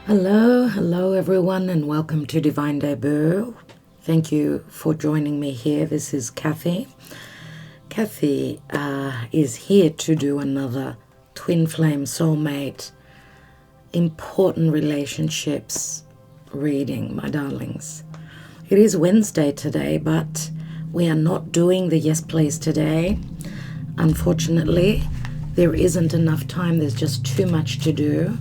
Hello everyone, and welcome to Divine Debut. Thank you for joining me here. This is Kathy. Kathy is here to do another Twin Flame Soulmate Important Relationships reading, my darlings. It is Wednesday today, but we are not doing the Yes Please today. Unfortunately, there isn't enough time. There's just too much to do.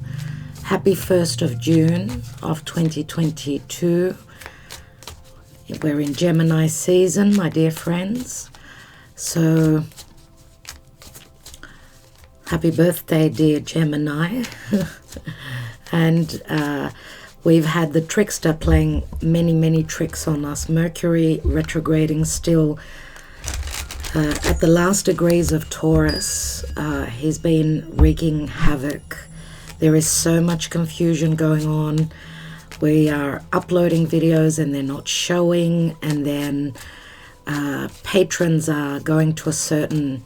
Happy 1st of June of 2022. We're in Gemini season, my dear friends. So, happy birthday, dear Gemini. And we've had the trickster playing many tricks on us. Mercury retrograding still at the last degrees of Taurus. He's been wreaking havoc. There is so much confusion going on. We are uploading videos and they're not showing, and then patrons are going to a certain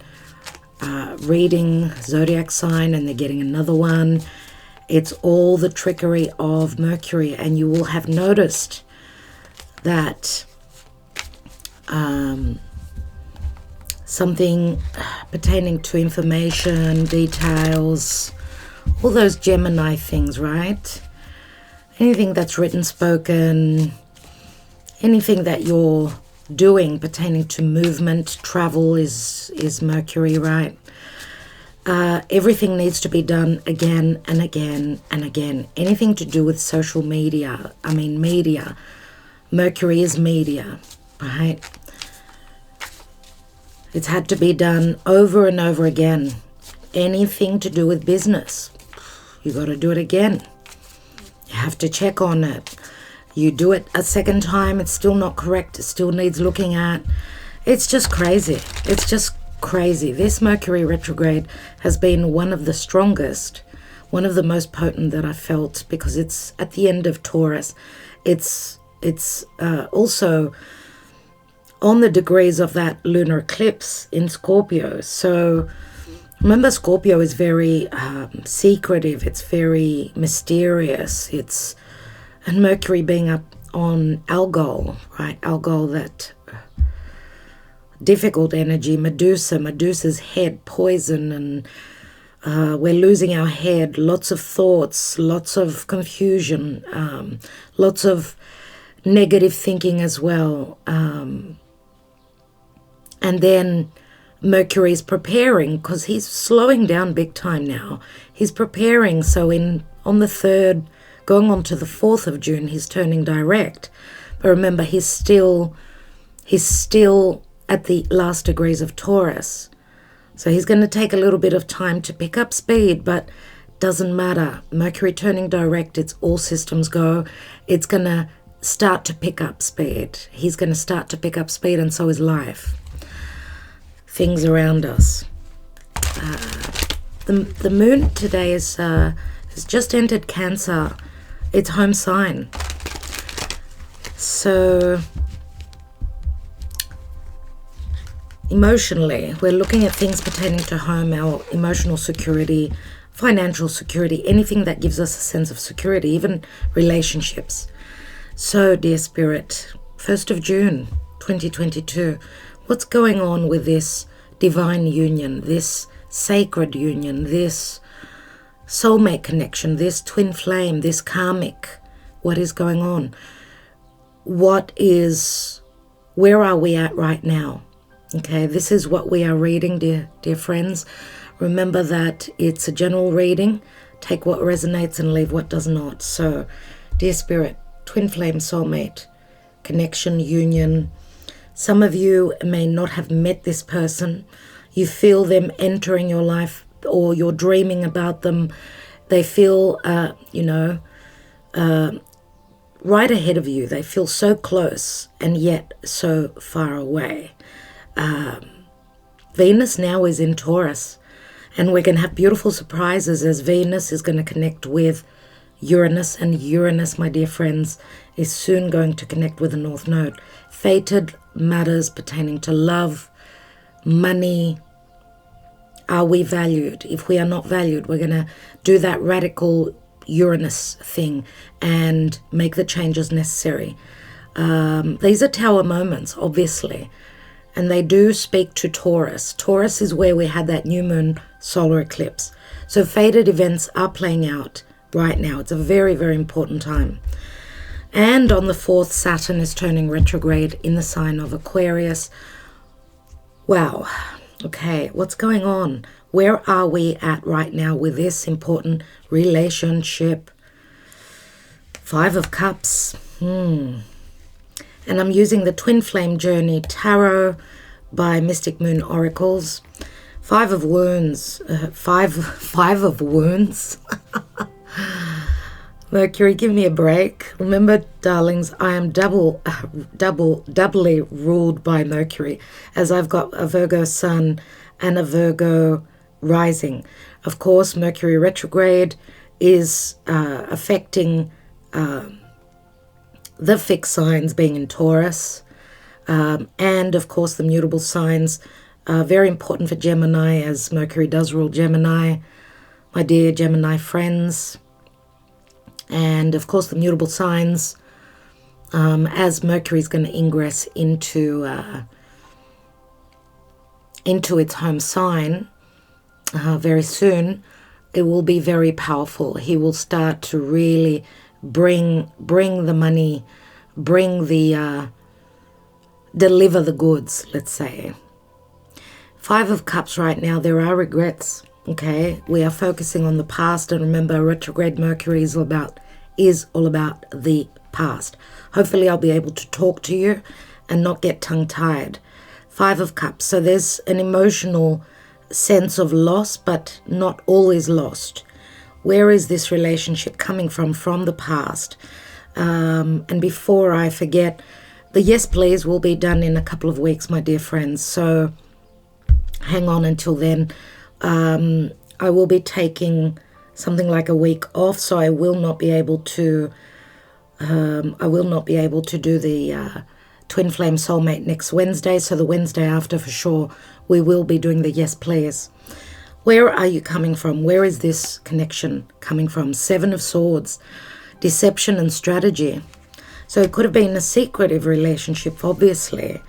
reading zodiac sign and they're getting another one. It's all the trickery of Mercury, and you will have noticed that something pertaining to information, details, all those Gemini things, right? Anything that's written, spoken, anything that you're doing pertaining to movement, travel is Mercury, right? Everything needs to be done again and again and again. Anything to do with social media, media. Mercury is media, right? It's had to be done over and over again. Anything to do with business, you got to do it again. You have to check on it. You do it a second time, it's still not correct. It still needs looking at. It's just crazy. It's just crazy. This Mercury retrograde has been one of the strongest, one of the most potent that I felt, because it's at the end of Taurus. It's also on the degrees of that lunar eclipse in Scorpio. So remember, Scorpio is very secretive. It's very mysterious. And Mercury being up on Algol, right? Algol, that difficult energy. Medusa's head, poison, and we're losing our head. Lots of thoughts, lots of confusion, lots of negative thinking as well. And then Mercury's preparing, because he's slowing down big time now. He's preparing, so on the 3rd, going on to the 4th of June, he's turning direct. But remember, he's still at the last degrees of Taurus. So he's going to take a little bit of time to pick up speed, but doesn't matter. Mercury turning direct, it's all systems go. It's going to start to pick up speed. He's going to start to pick up speed, and so is life. Things around us. The moon today has just entered Cancer, its home sign. So emotionally, we're looking at things pertaining to home, our emotional security, financial security, anything that gives us a sense of security, even relationships. So, dear Spirit, 1st of June 2022, what's going on with this divine union, this sacred union, this soulmate connection, this twin flame, this karmic? What is going on? Where are we at right now? Okay, this is what we are reading, dear friends. Remember that it's a general reading. Take what resonates and leave what does not. So, dear Spirit, twin flame, soulmate, connection, union. Some of you may not have met this person. You feel them entering your life, or you're dreaming about them. They feel, right ahead of you. They feel so close and yet so far away. Venus now is in Taurus, and we're going to have beautiful surprises as Venus is going to connect with Uranus, and Uranus, my dear friends, is soon going to connect with the North Node. Fated matters pertaining to love, money. Are we valued? If we are not valued, we're going to do that radical Uranus thing and make the changes necessary. These are Tower moments, obviously, and they do speak to Taurus. Taurus is where we had that new moon solar eclipse. So fated events are playing out right now. It's a very, very important time. And on the 4th, Saturn is turning retrograde in the sign of Aquarius. Wow. Okay, what's going on? Where are we at right now with this important relationship? 5 of Cups. And I'm using the Twin Flame Journey Tarot by Mystic Moon Oracles. 5 of Wounds. Five of Wounds. Mercury, give me a break. Remember, darlings, I am doubly ruled by Mercury, as I've got a Virgo sun and a Virgo rising. Of course, Mercury retrograde is affecting the fixed signs being in Taurus, and of course the mutable signs are very important for Gemini, as Mercury does rule Gemini, my dear Gemini friends. And of course the mutable signs, as Mercury is going to ingress into its home sign very soon, it will be very powerful. He will start to really bring the money, deliver the goods, let's say. 5 of Cups right now, there are regrets. Okay, we are focusing on the past, and remember, retrograde Mercury is all about the past. Hopefully I'll be able to talk to you and not get tongue-tied. 5 of Cups, so there's an emotional sense of loss, but not all is lost. Where is this relationship coming from the past? And before I forget, the Yes Please will be done in a couple of weeks, my dear friends, so hang on until then. I will be taking something like a week off, so I will not be able to do the Twin Flame Soulmate next Wednesday. So the Wednesday after, for sure, we will be doing the Yes Please. Where are you coming from? Where is this connection coming from? 7 of Swords, deception and strategy. So it could have been a secretive relationship, obviously.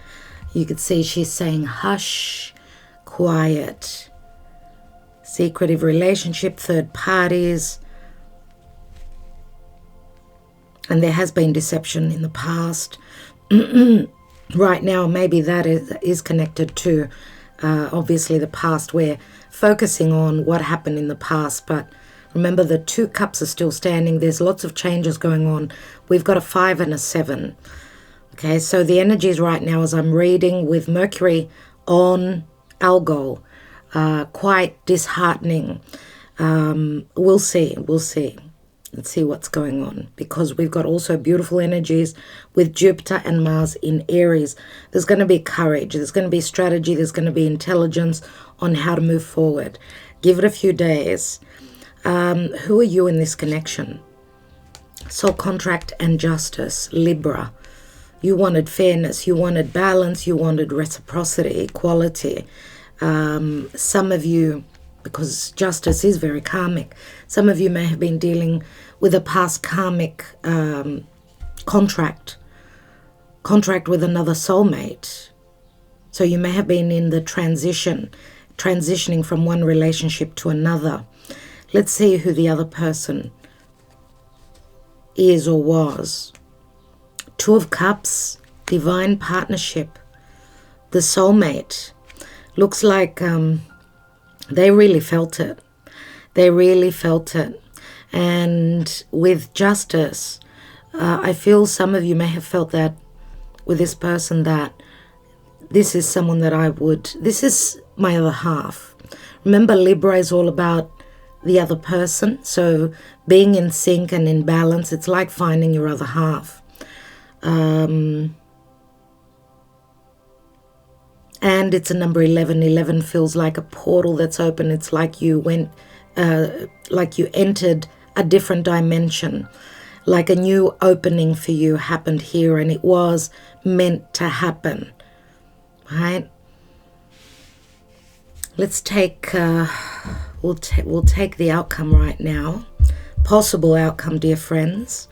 You could see she's saying hush, quiet, secretive relationship, third parties. And there has been deception in the past. Right now, maybe that is connected to, obviously, the past. We're focusing on what happened in the past, but remember, the 2 cups are still standing. There's lots of changes going on. We've got a 5 and a 7. Okay, so the energies right now, as I'm reading, with Mercury on Algol, quite disheartening. We'll see. Let's see what's going on, because we've got also beautiful energies with Jupiter and Mars in Aries. There's going to be courage, there's going to be strategy, there's going to be intelligence on how to move forward. Give it a few days. Who are you in this connection? Soul contract and justice, Libra. You wanted fairness, you wanted balance, you wanted reciprocity, equality. Some of you, because justice is very karmic, some of you may have been dealing with a past karmic contract with another soulmate. So you may have been in the transitioning from one relationship to another. Let's see who the other person is or was. 2 of Cups, divine partnership, the soulmate. Looks like they really felt it. And with justice, I feel some of you may have felt that with this person, that this is someone that this is my other half. Remember, Libra is all about the other person. So being in sync and in balance, it's like finding your other half. And it's a number 11. 11 feels like a portal that's open. It's like you entered a different dimension, like a new opening for you happened here, and it was meant to happen, right? Let's take, we'll take the outcome right now. possible outcome, dear friends.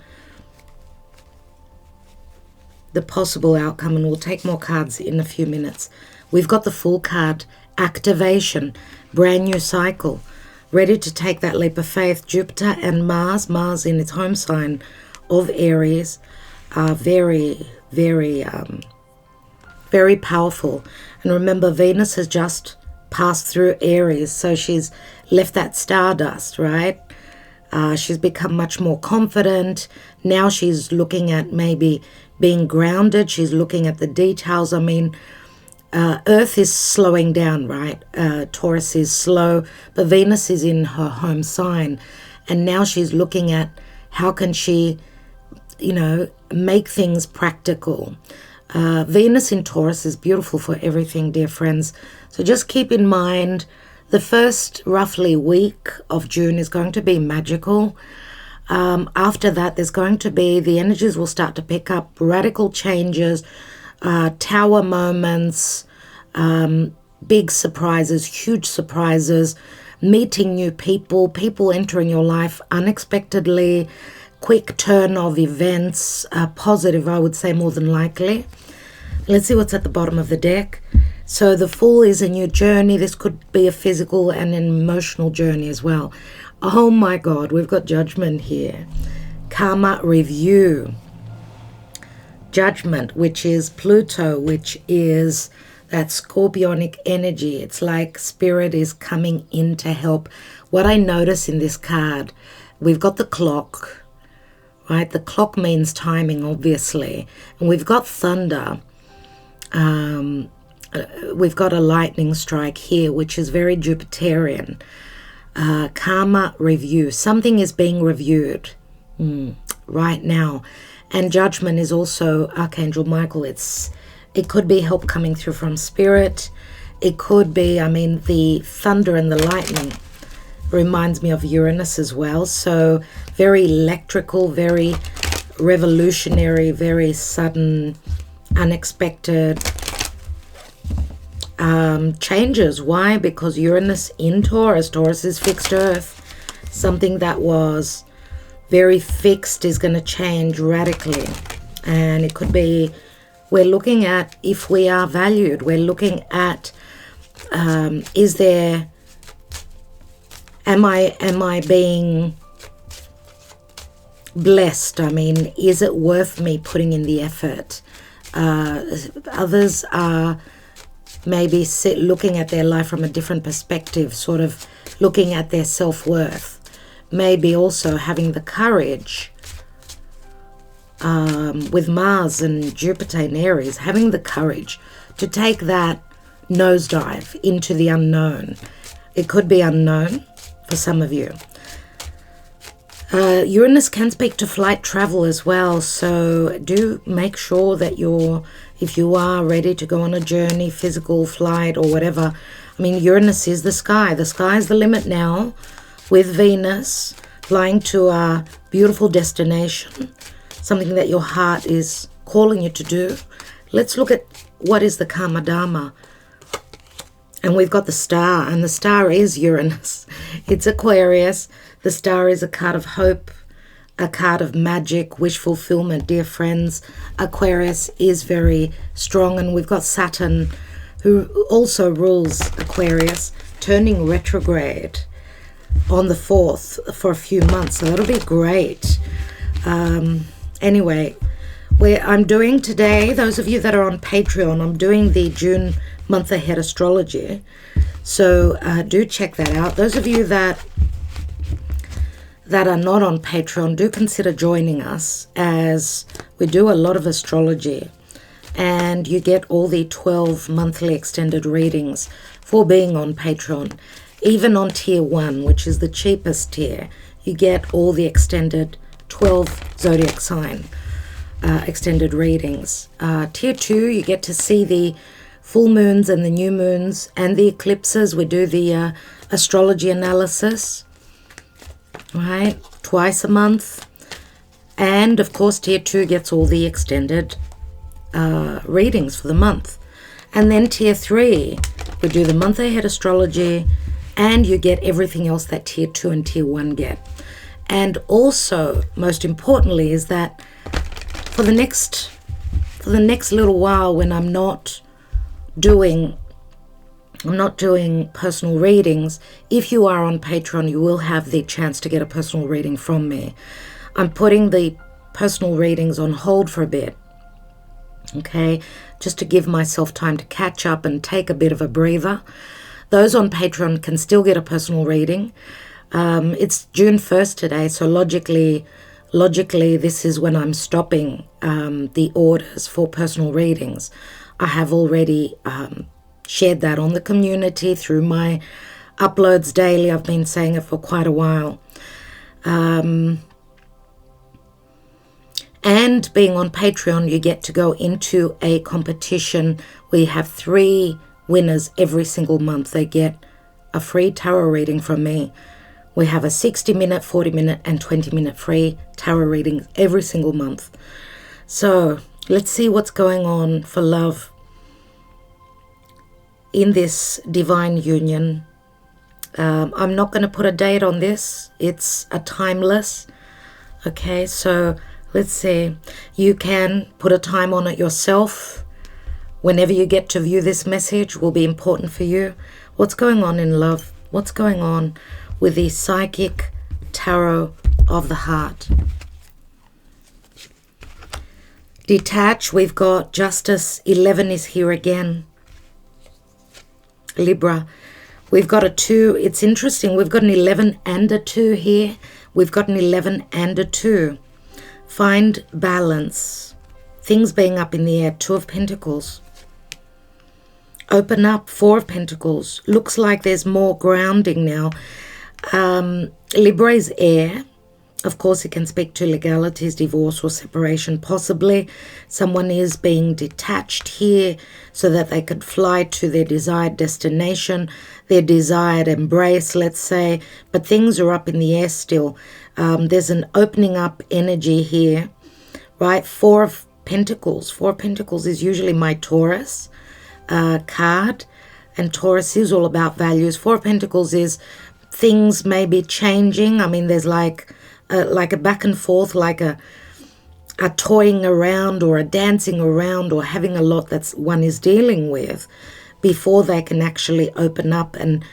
The possible outcome, and we'll take more cards in a few minutes. We've got the Fool card, activation, brand new cycle, ready to take that leap of faith. Jupiter and Mars in its home sign of Aries are very, very, very powerful. And remember, Venus has just passed through Aries, so she's left that stardust, right? She's become much more confident. Now she's looking at maybe being grounded. She's looking at the details. I mean, Earth is slowing down, right? Taurus is slow, but Venus is in her home sign. And now she's looking at how can she, you know, make things practical. Venus in Taurus is beautiful for everything, dear friends. So just keep in mind, the first roughly week of June is going to be magical. After that, there's going to be, the energies will start to pick up radical changes, tower moments, big surprises, huge surprises, meeting new people, people entering your life unexpectedly, quick turn of events, positive, I would say, more than likely. Let's see what's at the bottom of the deck. So the Fool is a new journey. This could be a physical and an emotional journey as well. Oh my God, we've got Judgment here. Karma review. Judgment, which is Pluto, which is that scorpionic energy. It's like Spirit is coming in to help. What I notice in this card, we've got the clock, right? The clock means timing, obviously. And we've got thunder. We've got a lightning strike here, which is very Jupiterian. Karma review. Something is being reviewed right now. And Judgment is also Archangel Michael. It could be help coming through from Spirit. It could be, I mean, the thunder and the lightning reminds me of Uranus as well. So very electrical, very revolutionary, very sudden, unexpected changes. Why? Because Uranus in Taurus, Taurus is fixed earth. Something that was very fixed is going to change radically. And it could be, we're looking at if we are valued. We're looking at, is there, am I being blessed? I mean, is it worth me putting in the effort? Others are maybe looking at their life from a different perspective, sort of looking at their self-worth. Maybe also having the courage, with Mars and Jupiter in Aries, having the courage to take that nosedive into the unknown. It could be unknown for some of you. Uranus can speak to flight travel as well, so do make sure that if you are ready to go on a journey, physical flight or whatever. I mean, Uranus is the sky. The sky is the limit now, with Venus flying to a beautiful destination, something that your heart is calling you to do. Let's look at what is the Karma Dharma. And we've got the star, and the star is Uranus. It's Aquarius. The star is a card of hope, a card of magic, wish fulfillment, dear friends. Aquarius is very strong, and we've got Saturn, who also rules Aquarius, turning retrograde on the 4th for a few months. So that'll be great. Anyway, I'm doing today, those of you that are on Patreon, I'm doing the June month ahead astrology. So do check that out. Those of you that are not on Patreon, do consider joining us, as we do a lot of astrology, and you get all the 12 monthly extended readings for being on Patreon. Even on tier 1, which is the cheapest tier, you get all the extended 12 zodiac sign extended readings. Tier 2, you get to see the full moons and the new moons and the eclipses. We do the astrology analysis, right, twice a month. And of course, tier 2 gets all the extended readings for the month. And then tier 3, we do the month ahead astrology, and you get everything else that tier 2 and tier 1 get. And also, most importantly, is that for the next little while, when I'm not doing personal readings, if you are on Patreon, you will have the chance to get a personal reading from me. I'm putting the personal readings on hold for a bit, okay, just to give myself time to catch up and take a bit of a breather. Those on Patreon can still get a personal reading. It's June 1st today, so logically this is when I'm stopping the orders for personal readings. I have already shared that on the community through my uploads daily. I've been saying it for quite a while. And being on Patreon, you get to go into a competition. We have 3 winners every single month. They get a free tarot reading from me. We have a 60-minute, 40-minute, and 20-minute free tarot reading every single month. So let's see what's going on for love in this divine union. I'm not going to put a date on this. It's a timeless. Okay, so let's see. You can put a time on it yourself. Whenever you get to view this message will be important for you. What's going on in love? What's going on with the psychic tarot of the heart? Detach, we've got Justice. 11 is here again. Libra, we've got a 2. It's interesting. We've got an 11 and a 2 here. We've got an 11 and a 2. Find balance. Things being up in the air. 2 of Pentacles. Open up. 4 of Pentacles. Looks like there's more grounding now. Libra is air. Of course, it can speak to legalities, divorce or separation, possibly. Someone is being detached here so that they could fly to their desired destination, their desired embrace, let's say. But things are up in the air still. There's an opening up energy here, right? 4 of Pentacles. 4 of Pentacles is usually my Taurus card. And Taurus is all about values. 4 of Pentacles is things may be changing. I mean, there's like a back and forth, like a toying around or a dancing around or having a lot that one is dealing with before they can actually open up and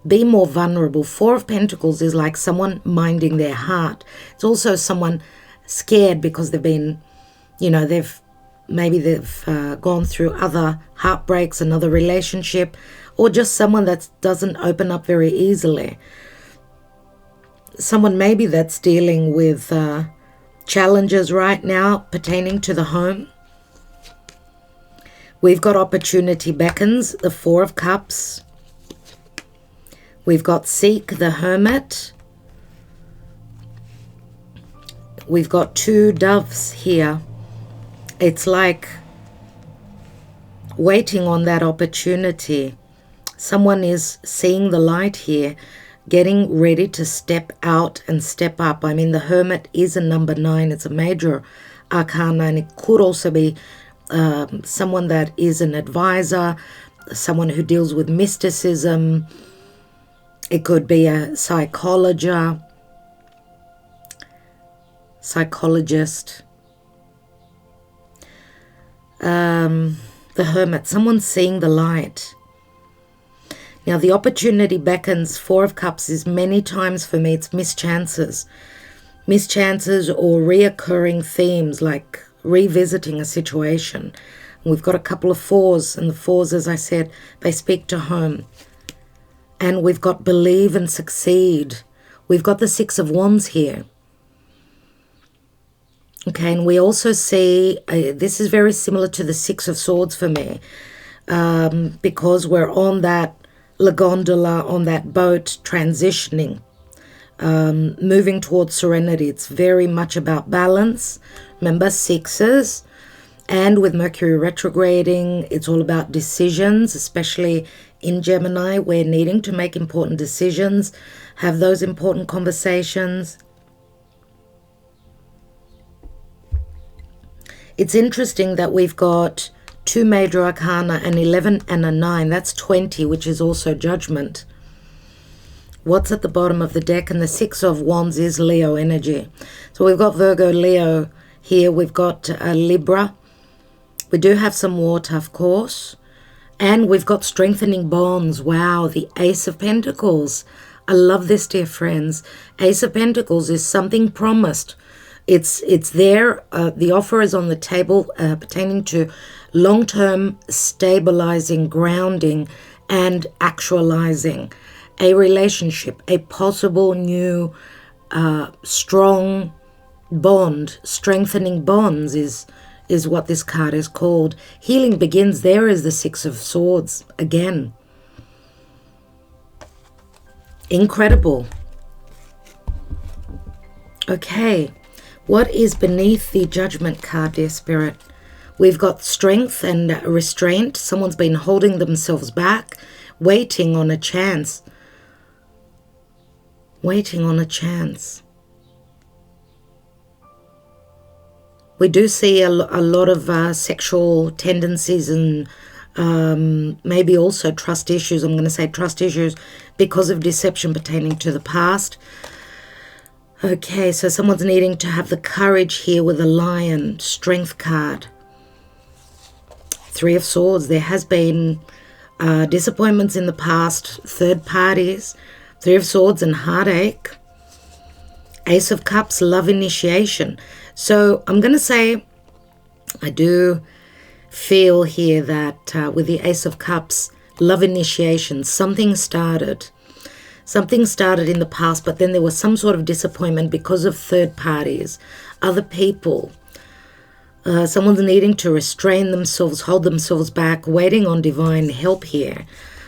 be more vulnerable. 4 of Pentacles is like someone minding their heart. It's also someone scared because they've been, they've gone through other heartbreaks, another relationship, or just someone that doesn't open up very easily. Someone maybe that's dealing with challenges right now pertaining to the home. We've got opportunity beckons, the 4 of Cups. We've got seek, the Hermit. We've got 2 doves here. It's like waiting on that opportunity. Someone is seeing the light here, getting ready to step out and step up. I mean, the Hermit is a number 9. It's a major arcana, and it could also be someone that is an advisor, someone who deals with mysticism. It could be a psychologist. The Hermit, someone's seeing the light. Now, the opportunity beckons, 4 of Cups is many times for me, it's mischances. Mischances or reoccurring themes, like revisiting a situation. We've got a couple of 4s, and the 4s, as I said, they speak to home. And we've got believe and succeed. We've got the 6 of Wands here. Okay, and we also see, this is very similar to the 6 of Swords for me, because we're on that La Gondola, on that boat, transitioning, moving towards serenity. It's very much about balance. Remember, 6s, and with Mercury retrograding, it's all about decisions, especially in Gemini. We're needing to make important decisions, have those important conversations. It's interesting that we've got 2 major arcana, an 11 and a 9. That's 20, which is also judgment. What's at the bottom of the deck? And the Six of Wands is Leo energy. So we've got Virgo, Leo here. We've got Libra. We do have some water, of course. And we've got strengthening bonds. Wow, the Ace of Pentacles. I love this, dear friends. Ace of Pentacles is something promised. It's there. The offer is on the table pertaining to long-term stabilizing, grounding, and actualizing a relationship, a possible new strong bond. Strengthening bonds is what this card is called. Healing begins. There is the Six of Swords again. Incredible. Okay, what is beneath the Judgment card, dear Spirit? We've got strength and restraint. Someone's been holding themselves back, waiting on a chance. Waiting on a chance. We do see a lot of sexual tendencies and maybe also trust issues. I'm going to say trust issues because of deception pertaining to the past. Okay, so someone's needing to have the courage here with a Lion, Strength card. Three of Swords. There has been disappointments in the past, third parties. Three of Swords and heartache. Ace of Cups, love initiation. So I'm going to say I do feel here that with the Ace of Cups, love initiation, something started. Something started in the past, but then there was some sort of disappointment because of third parties, other people. Someone's needing to restrain themselves, hold themselves back, waiting on divine help here.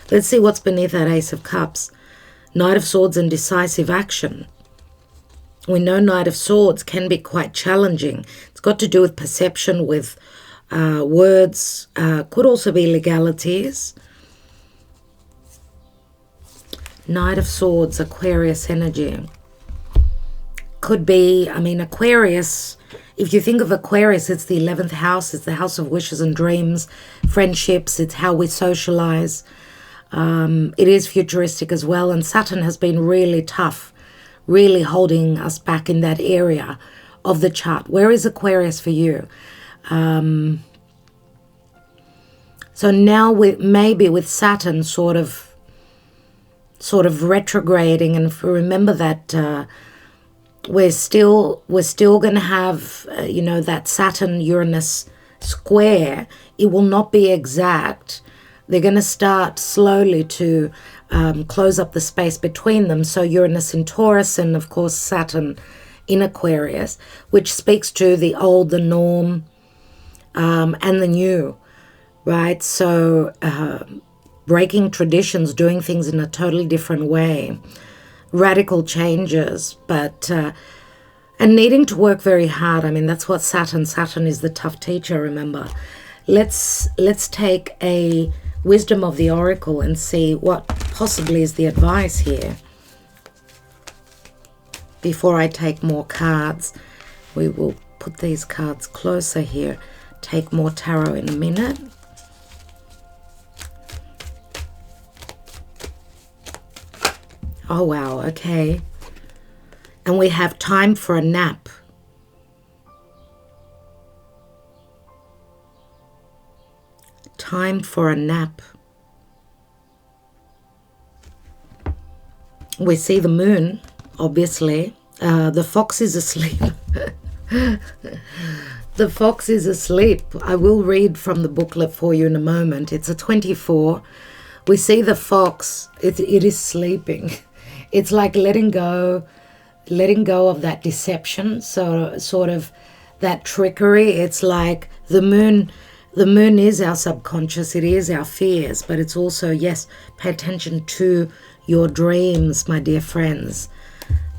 Let's see what's beneath that Ace of Cups. Knight of Swords and decisive action. We know Knight of Swords can be quite challenging. It's got to do with perception, with words, could also be legalities. Knight of Swords, Aquarius energy. Could be, I mean, Aquarius, if you think of Aquarius, it's the 11th house. It's the house of wishes and dreams, friendships. It's how we socialize. It is futuristic as well. And Saturn has been really tough, really holding us back in that area of the chart. Where is Aquarius for you? So now maybe with Saturn sort of retrograding, and remember that we're still going to have that Saturn Uranus square. It will not be exact. They're going to start slowly to close up the space between them. So Uranus in Taurus and of course Saturn in Aquarius, which speaks to the old, the norm, and the new, right? So breaking traditions, doing things in a totally different way, radical changes, but and needing to work very hard. I mean, that's what Saturn is the tough teacher, remember. Let's take a wisdom of the oracle and see what possibly is the advice here. Before I take more cards, we will put these cards closer here, take more tarot in a minute. Oh, wow, okay. And we have time for a nap. Time for a nap. We see the moon, obviously. The fox is asleep. The fox is asleep. I will read from the booklet for you in a moment. It's a 24. We see the fox. It is sleeping. It's like letting go of that deception, so sort of that trickery. It's like the moon is our subconscious, it is our fears, but it's also, yes, pay attention to your dreams, my dear friends.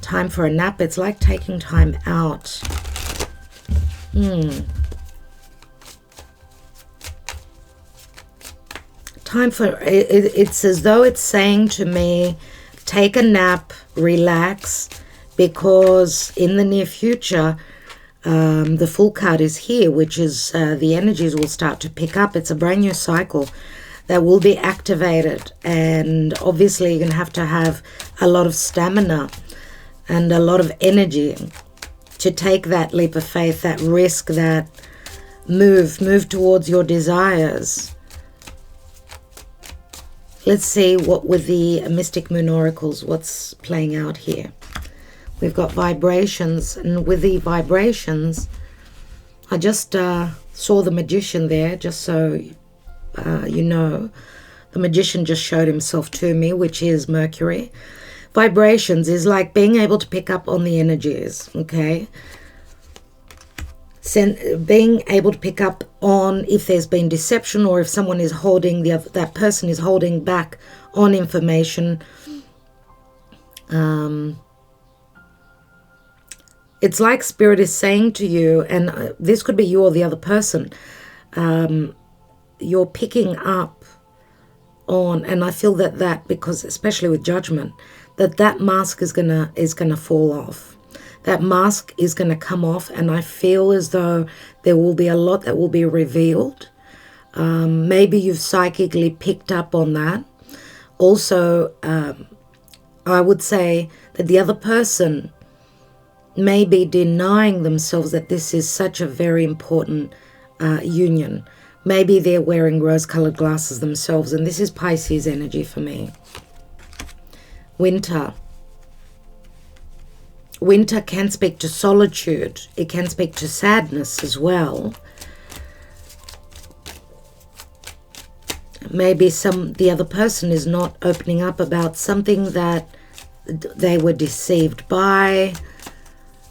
Time for a nap. It's like taking time out. Time for it's as though it's saying to me, take a nap, relax, because in the near future, the Fool card is here, which is the energies will start to pick up. It's a brand new cycle that will be activated. And obviously you're going to have a lot of stamina and a lot of energy to take that leap of faith, that risk, that move towards your desires. Let's see what with the Mystic Moon Oracles, what's playing out here. We've got vibrations, and with the vibrations, I just saw the Magician there, just so you know. The Magician just showed himself to me, which is Mercury. Vibrations is like being able to pick up on the energies, okay? Being able to pick up on if there's been deception, or if someone is holding, that person is holding back on information. It's like Spirit is saying to you, and this could be you or the other person, you're picking up on, and I feel that because especially with Judgment, that mask is gonna fall off. That mask is gonna come off, and I feel as though there will be a lot that will be revealed. Maybe you've psychically picked up on that. Also, I would say that the other person may be denying themselves that this is such a very important union. Maybe they're wearing rose-colored glasses themselves, and this is Pisces energy for me. Winter. Winter can speak to solitude. It can speak to sadness as well. Maybe the other person is not opening up about something that they were deceived by,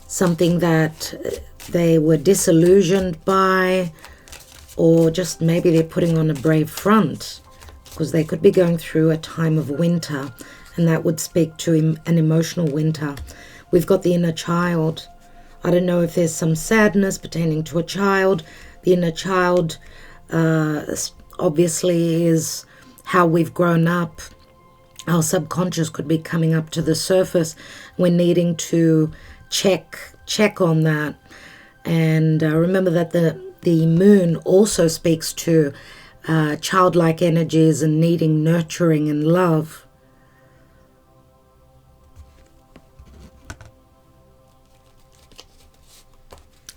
something that they were disillusioned by, or just maybe they're putting on a brave front, because they could be going through a time of winter, and that would speak to an emotional winter. We've got the inner child. I don't know if there's some sadness pertaining to a child. The inner child obviously is how we've grown up. Our subconscious could be coming up to the surface. We're needing to check on that. And remember that the moon also speaks to childlike energies and needing nurturing and love.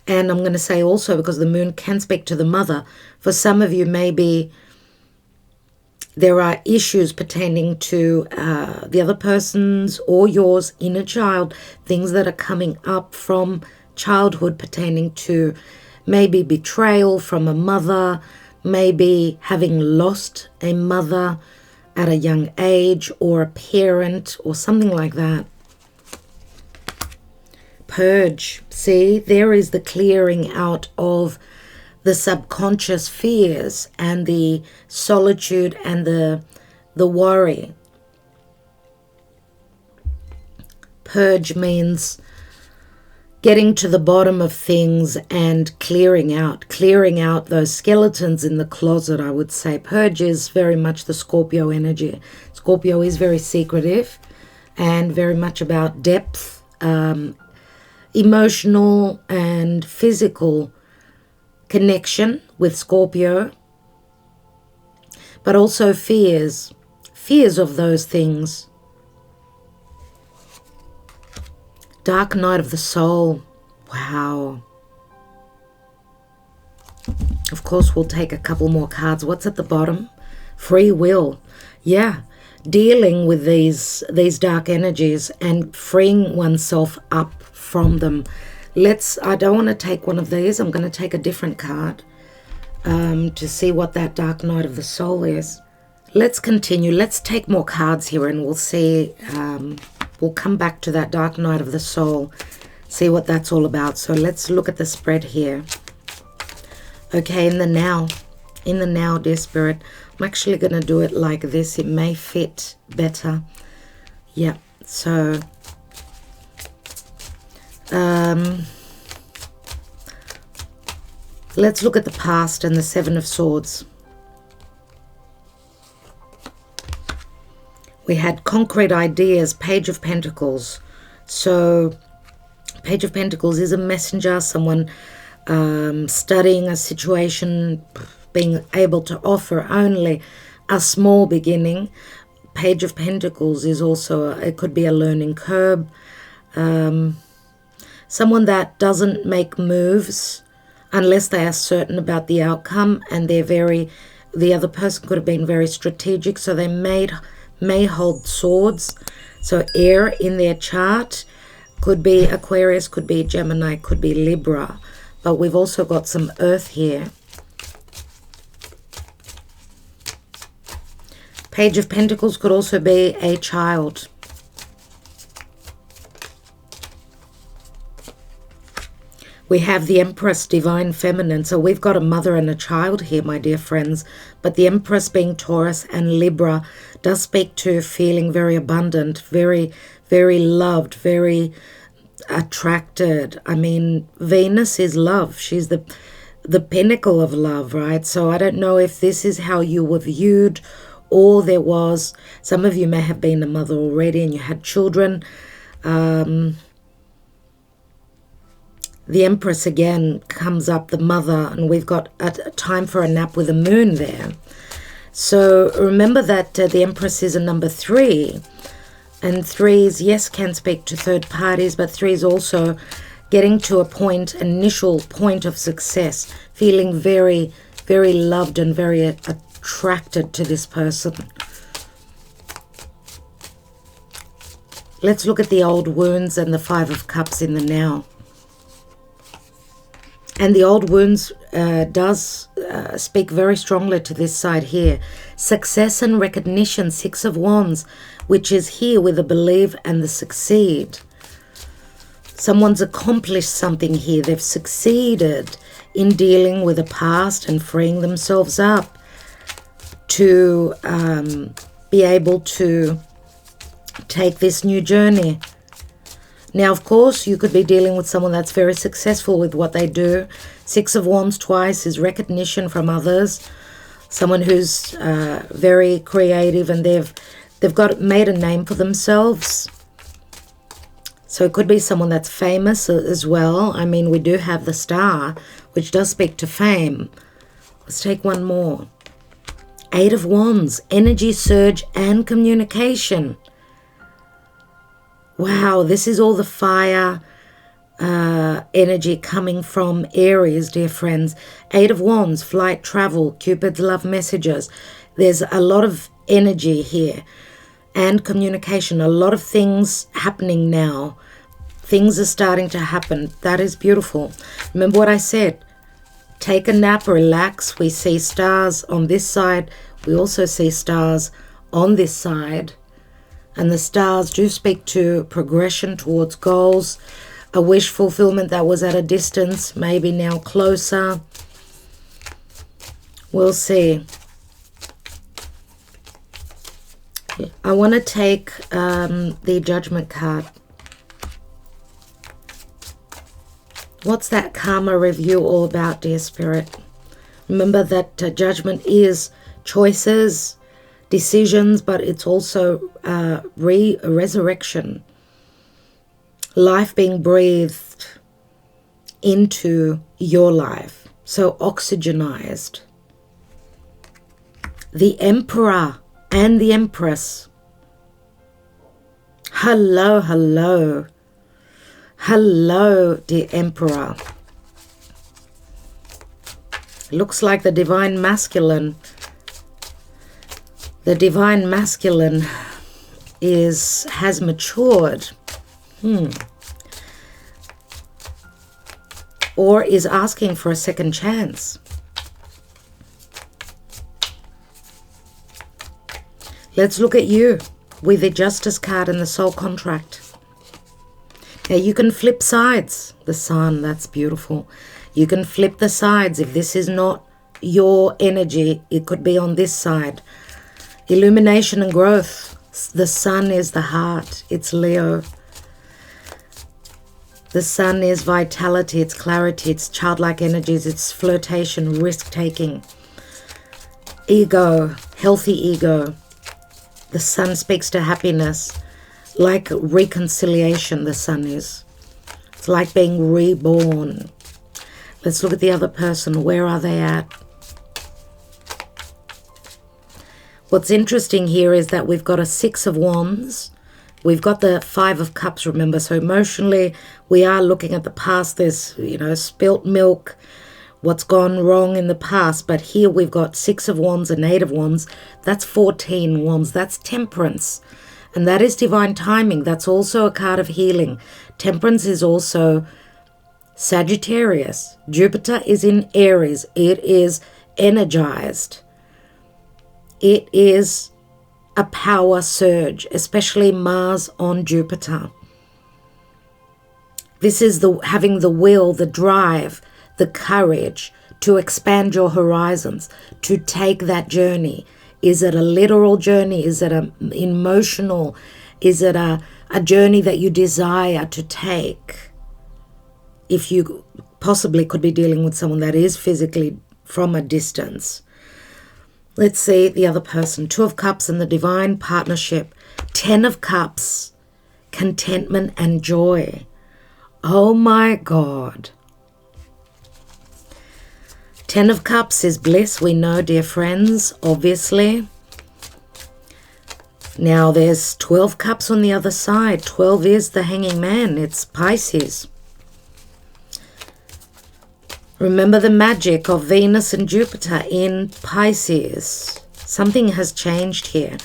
And I'm going to say also, because the moon can speak to the mother, for some of you maybe there are issues pertaining to the other person's or yours inner child, things that are coming up from childhood pertaining to maybe betrayal from a mother, maybe having lost a mother at a young age, or a parent, or something like that. Purge. See, there is the clearing out of the subconscious fears and the solitude and the worry. Purge means getting to the bottom of things and clearing out those skeletons in the closet, I would say. Purge is very much the Scorpio energy. Scorpio is very secretive and very much about depth, emotional and physical connection with Scorpio, but also fears of those things. Dark night of the soul. Wow. Of course, we'll take a couple more cards. What's at the bottom? Free will. Yeah. Dealing with these dark energies and freeing oneself up from them. I don't want to take one of these. I'm going to take a different card to see what that dark night of the soul is. Let's continue. Let's take more cards here, and we'll see. We'll come back to that dark night of the soul, see what that's all about. So let's look at the spread here. Okay, in the now, dear Spirit, I'm actually going to do it like this. It may fit better. Yeah, so let's look at the past and the Seven of Swords. We had concrete ideas, Page of Pentacles. So Page of Pentacles is a messenger, someone studying a situation, being able to offer only a small beginning. Page of Pentacles is also, it could be a learning curve. Someone that doesn't make moves unless they are certain about the outcome, and the other person could have been very strategic, so they may hold swords. So air in their chart could be Aquarius, could be Gemini, could be Libra, but we've also got some earth here. Page of Pentacles could also be a child. We have the Empress, divine feminine. So we've got a mother and a child here, my dear friends. But the Empress being Taurus and Libra does speak to feeling very abundant, very, very loved, very attracted. I mean, Venus is love. She's the pinnacle of love, right? So I don't know if this is how you were viewed, or there was, some of you may have been a mother already and you had children. The Empress again comes up, the mother, and we've got a time for a nap with the moon there. So remember that the Empress is a number 3. And 3s, yes, can speak to third parties, but 3s also getting to a point, initial point of success, feeling very, very loved and very attracted to this person. Let's look at the old wounds and the 5 of Cups in the now. And the old wounds does speak very strongly to this side here. Success and recognition, 6 of Wands, which is here with the believe and the succeed. Someone's accomplished something here. They've succeeded in dealing with the past and freeing themselves up to be able to take this new journey. Now, of course, you could be dealing with someone that's very successful with what they do. 6 of Wands twice is recognition from others. Someone who's very creative, and they've made a name for themselves. So it could be someone that's famous as well. I mean, we do have the Star, which does speak to fame. Let's take one more. 8 of Wands, energy surge and communication. Wow, this is all the fire energy coming from Aries, dear friends. 8 of Wands, flight, travel, Cupid's love messages. There's a lot of energy here and communication. A lot of things happening now. Things are starting to happen. That is beautiful. Remember what I said. Take a nap, relax. We see stars on this side. We also see stars on this side. And the stars do speak to progression towards goals, a wish fulfillment that was at a distance, maybe now closer. We'll see. I want to take the Judgment card. What's that karma review all about, dear Spirit? Remember that Judgment is choices, decisions, but it's also resurrection. Life being breathed into your life. So oxygenized. The Emperor and the Empress. Hello, hello. Hello, dear Emperor. Looks like the Divine Masculine. The Divine Masculine has matured. Or is asking for a second chance. Let's look at you with the Justice card and the Soul Contract. Now you can flip sides. The Sun, that's beautiful. You can flip the sides. If this is not your energy, it could be on this side. Illumination and growth. The Sun is the heart. It's Leo. The Sun is vitality. It's clarity. It's childlike energies. It's flirtation, risk-taking. Ego, healthy ego. The Sun speaks to happiness. Like reconciliation, the Sun is. It's like being reborn. Let's look at the other person. Where are they at? What's interesting here is that we've got a 6 of Wands. We've got the 5 of Cups, remember. So emotionally, we are looking at the past. There's, you know, spilt milk, what's gone wrong in the past. But here we've got 6 of Wands and 8 of Wands. That's 14 Wands. That's Temperance. And that is divine timing. That's also a card of healing. Temperance is also Sagittarius. Jupiter is in Aries. It is energized. It is a power surge, especially Mars on Jupiter. This is having the will, the drive, the courage to expand your horizons, to take that journey. Is it a literal journey? Is it an emotional? Is it a journey that you desire to take? If you possibly could be dealing with someone that is physically from a distance. Let's see the other person. 2 of Cups and the divine partnership. 10 of Cups, contentment and joy. Oh my God. 10 of Cups is bliss, we know, dear friends, obviously. Now there's 12 Cups on the other side. 12 is the Hanging Man. It's Pisces. Remember the magic of Venus and Jupiter in Pisces. Something has changed here.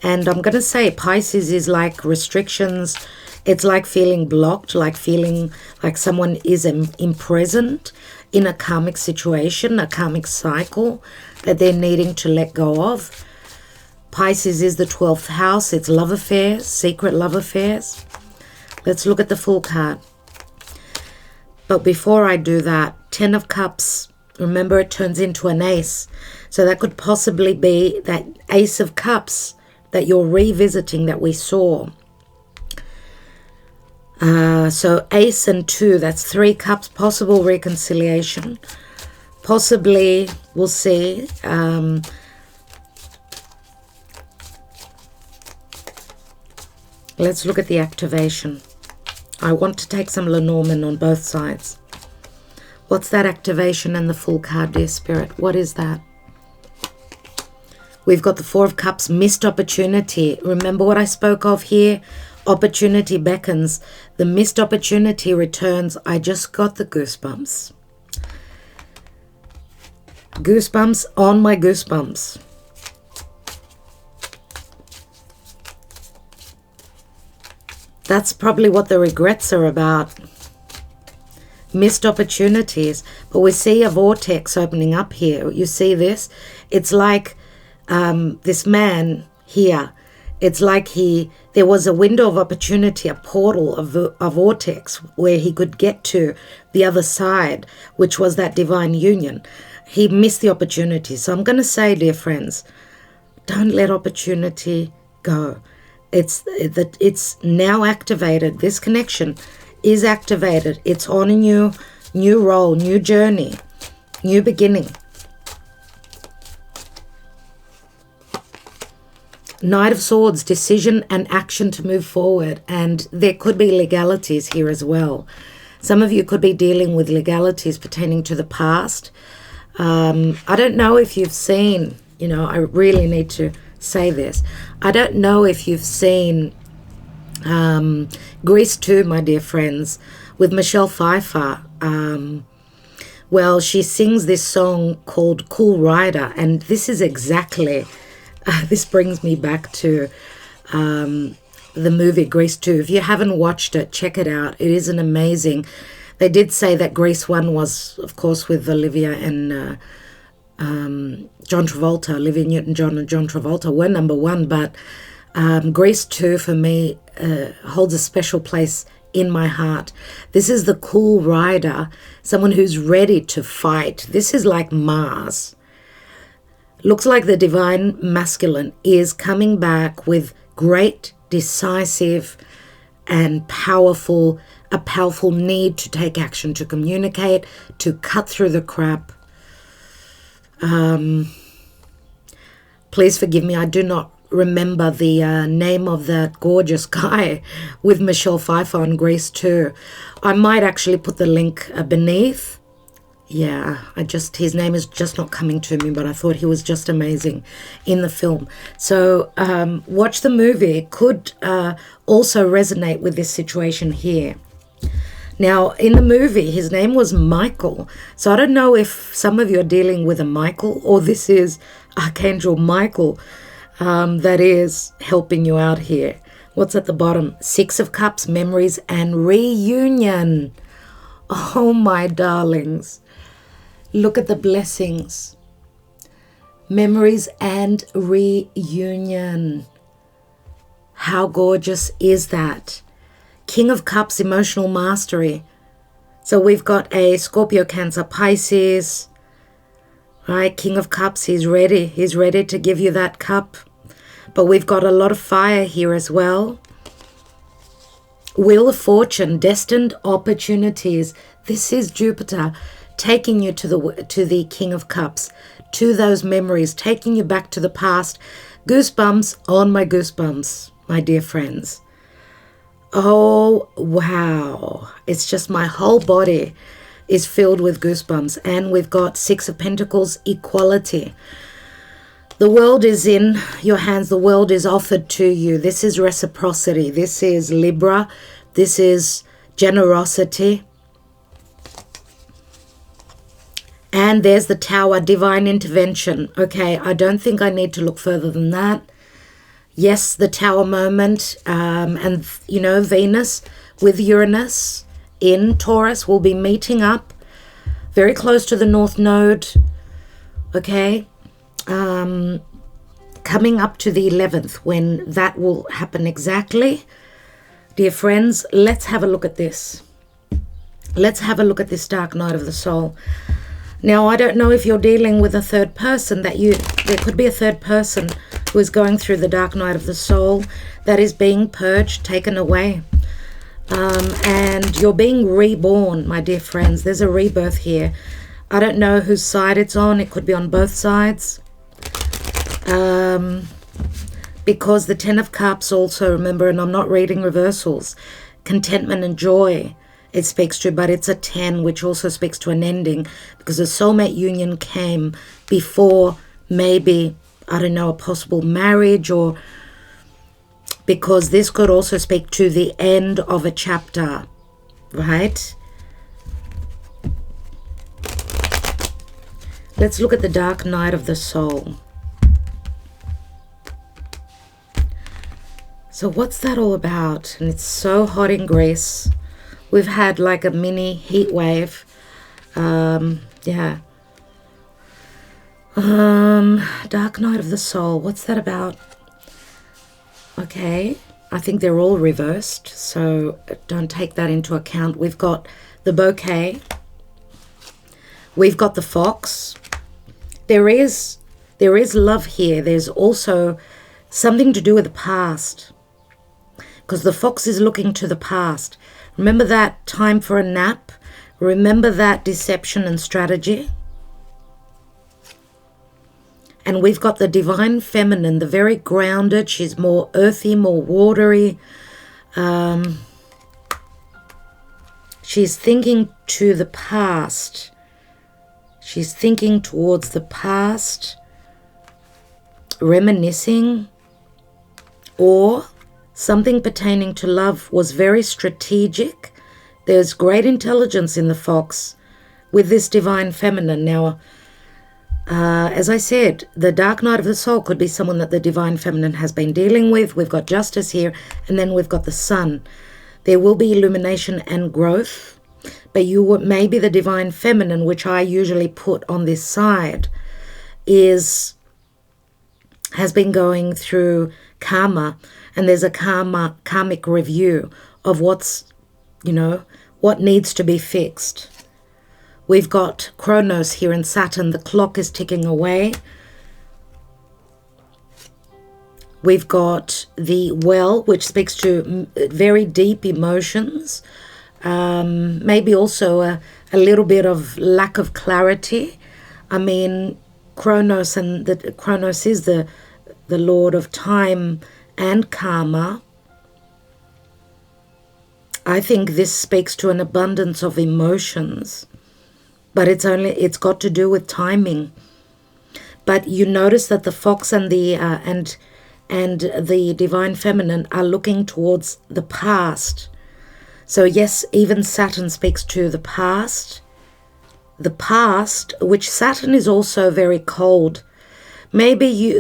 And I'm going to say Pisces is like restrictions. It's like feeling blocked, like feeling like someone is imprisoned in a karmic situation, a karmic cycle that they're needing to let go of. Pisces is the 12th house. It's love affairs, secret love affairs. Let's look at the full card. But before I do that, 10 of Cups, remember it turns into an ace. So that could possibly be that Ace of Cups that you're revisiting that we saw. So Ace and 2, that's 3 Cups, possible reconciliation. Possibly, we'll see. Let's look at the activation. I want to take some Lenormand on both sides. What's that activation and the full card, dear Spirit? What is that? We've got the 4 of Cups, missed opportunity. Remember what I spoke of here? Opportunity beckons. The missed opportunity returns. I just got the goosebumps. Goosebumps on my goosebumps. That's probably what the regrets are about. Missed opportunities. But we see a vortex opening up here. You see this? It's like this man here. It's like there was a window of opportunity, a portal, a vortex where he could get to the other side, which was that divine union. He missed the opportunity. So I'm going to say, dear friends, don't let opportunity go. It's now activated. This connection is activated. It's on a new role, new journey, new beginning. Knight of Swords, decision and action to move forward. And there could be legalities here as well. Some of you could be dealing with legalities pertaining to the past. I don't know if you've seen, I really need to say this. I don't know if you've seen Grease 2, my dear friends, with Michelle Pfeiffer. Well, she sings this song called Cool Rider, and this is exactly... this brings me back to the movie Grease 2. If you haven't watched it, check it out. It is an amazing... They did say that Grease 1 was, of course, with Olivia and John Travolta. Olivia Newton-John and John Travolta were number 1, but Grease 2 for me holds a special place in my heart. This is the cool rider, someone who's ready to fight. This is like Mars. Looks like the divine masculine is coming back with great, decisive, and a powerful need to take action, to communicate, to cut through the crap. Please forgive me, I do not remember the name of that gorgeous guy with Michelle Pfeiffer on Grease 2. I might actually put the link beneath. Yeah, his name is just not coming to me, but I thought he was just amazing in the film. So watch the movie. It could also resonate with this situation here. Now, in the movie, his name was Michael. So I don't know if some of you are dealing with a Michael, or this is Archangel Michael that is helping you out here. What's at the bottom? 6 of Cups, memories and reunion. Oh, my darlings. Look at the blessings. Memories and reunion. How gorgeous is that? King of Cups, emotional mastery. So we've got a Scorpio, Cancer, Pisces. Right, King of Cups, he's ready. He's ready to give you that cup. But we've got a lot of fire here as well. Wheel of Fortune, destined opportunities. This is Jupiter taking you to the King of Cups, to those memories, taking you back to the past. Goosebumps on my goosebumps, my dear friends. Oh, wow. It's just my whole body is filled with goosebumps. And we've got 6 of Pentacles, equality. The world is in your hands. The world is offered to you. This is reciprocity. This is Libra. This is generosity. And there's the Tower, divine intervention. Okay, I don't think I need to look further than that. Yes, the Tower moment, and, you know, Venus with Uranus in Taurus will be meeting up very close to the North Node, okay, coming up to the 11th, when that will happen exactly. Dear friends, let's have a look at this. Let's have a look at this dark night of the soul. Now, I don't know if you're dealing with a third person, there could be a third person who is going through the dark night of the soul that is being purged, taken away. And you're being reborn, my dear friends. There's a rebirth here. I don't know whose side it's on. It could be on both sides. Because the 10 of Cups also, remember, and I'm not reading reversals, contentment and joy it speaks to, but it's a 10, which also speaks to an ending, because a soulmate union came before maybe, I don't know, a possible marriage, or because this could also speak to the end of a chapter, right? Let's look at the dark night of the soul. So what's that all about? And it's so hot in Greece. We've had like a mini heat wave. Yeah. Dark night of the soul. What's that about? Okay. I think they're all reversed, so don't take that into account. We've got the bouquet. We've got the fox. There is love here. There's also something to do with the past, because the fox is looking to the past. Remember that time for a nap? Remember that deception and strategy? And we've got the divine feminine, the very grounded. She's more earthy, more watery. She's thinking to the past. She's thinking towards the past, reminiscing, or something pertaining to love was very strategic. There's great intelligence in the fox with this divine feminine. Now, as I said, the dark night of the soul could be someone that the divine feminine has been dealing with. We've got justice here, and then we've got the sun. There will be illumination and growth, but maybe the divine feminine, which I usually put on this side, has been going through karma, and there's a karmic review of what needs to be fixed. We've got Kronos here in Saturn. The clock is ticking away. We've got the well, which speaks to very deep emotions. Maybe also a little bit of lack of clarity. I mean, Kronos is the lord of time and karma. I think this speaks to an abundance of emotions. but it's got to do with timing. But you notice that the fox and the divine feminine are looking towards the past. So yes, even Saturn speaks to the past. The past, which Saturn is also very cold. Maybe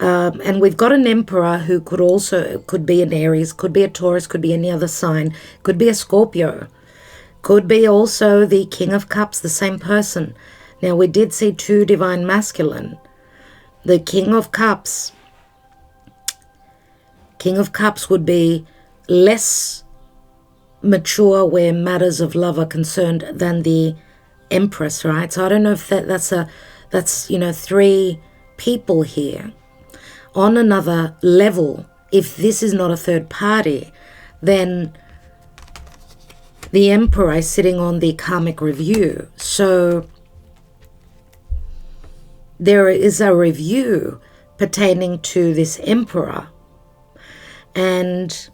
and we've got an Emperor who could be an Aries, could be a Taurus, could be any other sign, could be a Scorpio, could be also the King of Cups, the same person. Now we did see 2 divine masculine. The King of Cups would be less mature where matters of love are concerned than the Empress, right? So I don't know if that's 3 people here. On another level, if this is not a third party, then the Emperor is sitting on the karmic review. So there is a review pertaining to this Emperor. And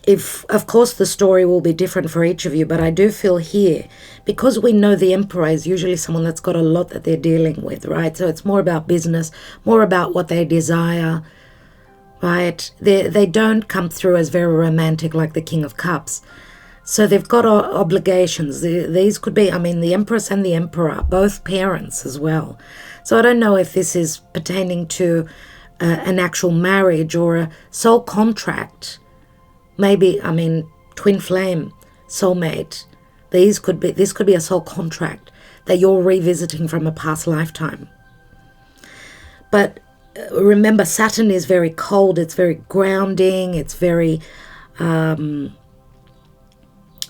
if, of course, the story will be different for each of you, but I do feel here, because we know the Emperor is usually someone that's got a lot that they're dealing with, right? So it's more about business, more about what they desire, right? They don't come through as very romantic like the King of Cups. So they've got obligations. These could be, the Empress and the Emperor, both parents as well. So I don't know if this is pertaining to an actual marriage or a soul contract. Maybe, twin flame, soulmate. This could be a soul contract that you're revisiting from a past lifetime. But remember, Saturn is very cold. It's very grounding. It's very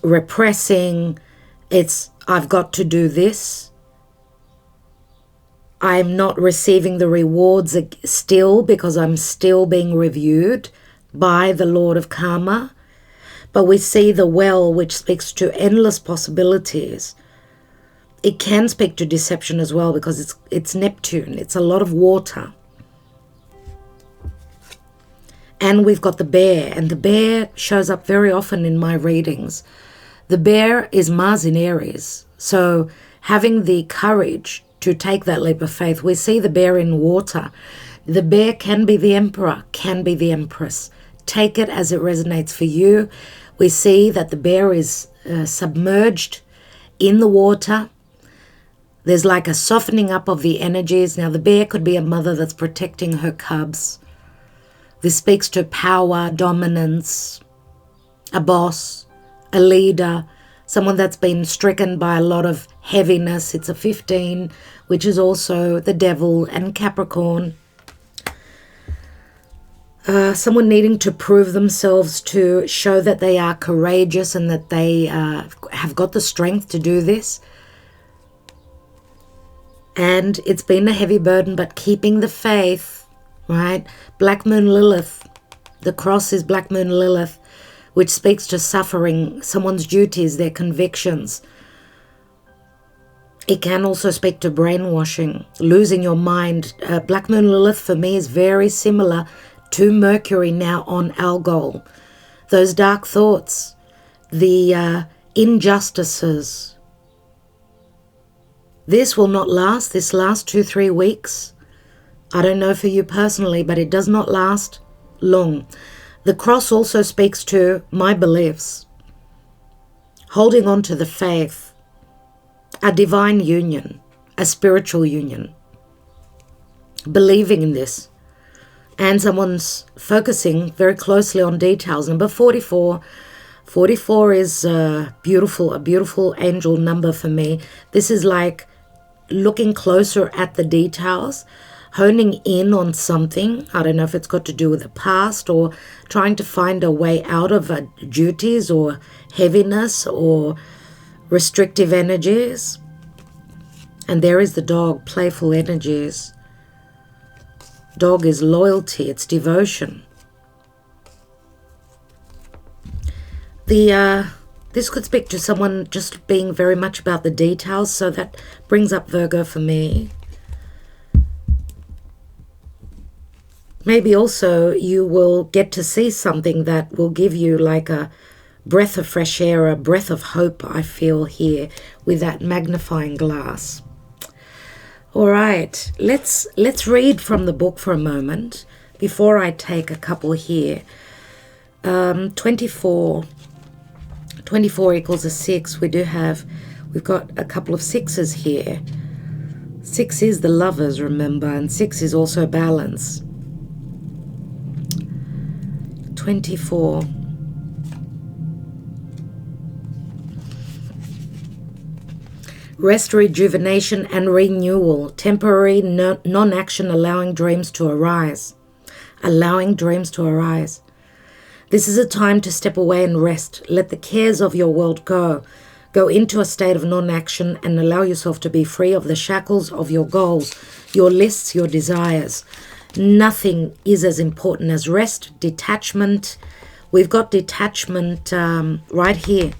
repressing. It's, I've got to do this. I'm not receiving the rewards still because I'm still being reviewed by the Lord of Karma. But we see the well, which speaks to endless possibilities. It can speak to deception as well because it's Neptune. It's a lot of water. And we've got the bear, and the bear shows up very often in my readings. The bear is Mars in Aries. So having the courage to take that leap of faith, we see the bear in water. The bear can be the Emperor, can be the Empress. Take it as it resonates for you. We see that the bear is submerged in the water. There's like a softening up of the energies. Now, the bear could be a mother that's protecting her cubs. This speaks to power, dominance, a boss, a leader, someone that's been stricken by a lot of heaviness. It's a 15, which is also the devil and Capricorn. Someone needing to prove themselves to show that they are courageous and that they have got the strength to do this. And it's been a heavy burden, but keeping the faith, right? Black Moon Lilith. The cross is Black Moon Lilith, which speaks to suffering, someone's duties, their convictions. It can also speak to brainwashing, losing your mind. Black Moon Lilith for me is very similar to Mercury now on Algol. Those dark thoughts, the injustices. This will not last. This lasts 2-3 weeks. I don't know for you personally, but it does not last long. The cross also speaks to my beliefs, holding on to the faith, a divine union, a spiritual union, believing in this. And someone's focusing very closely on details. Number 44. 44 is a beautiful angel number for me. This is like looking closer at the details, honing in on something. I don't know if it's got to do with the past or trying to find a way out of duties or heaviness or restrictive energies. And there is the dog, playful energies. Dog is loyalty, it's devotion. This could speak to someone just being very much about the details, so that brings up Virgo for me. Maybe also you will get to see something that will give you like a breath of fresh air, a breath of hope I feel here with that magnifying glass. All right, let's read from the book for a moment before I take a couple here. 24 equals a 6. We've got a couple of 6s here. 6 is the Lovers, remember, and 6 is also balance. 24. Rest, rejuvenation, and renewal. Temporary non-action, allowing dreams to arise. Allowing dreams to arise. This is a time to step away and rest. Let the cares of your world go. Go into a state of non-action and allow yourself to be free of the shackles of your goals, your lists, your desires. Nothing is as important as rest, detachment. We've got detachment right here.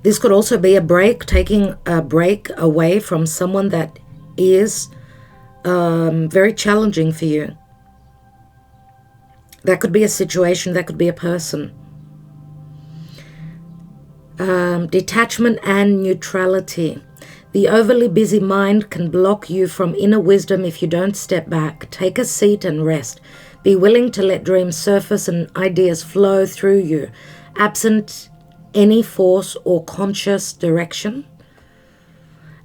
This could also be a break, taking a break away from someone that is very challenging for you. That could be a situation, that could be a person. Detachment and neutrality. The overly busy mind can block you from inner wisdom if you don't step back. Take a seat and rest. Be willing to let dreams surface and ideas flow through you, absent any force or conscious direction,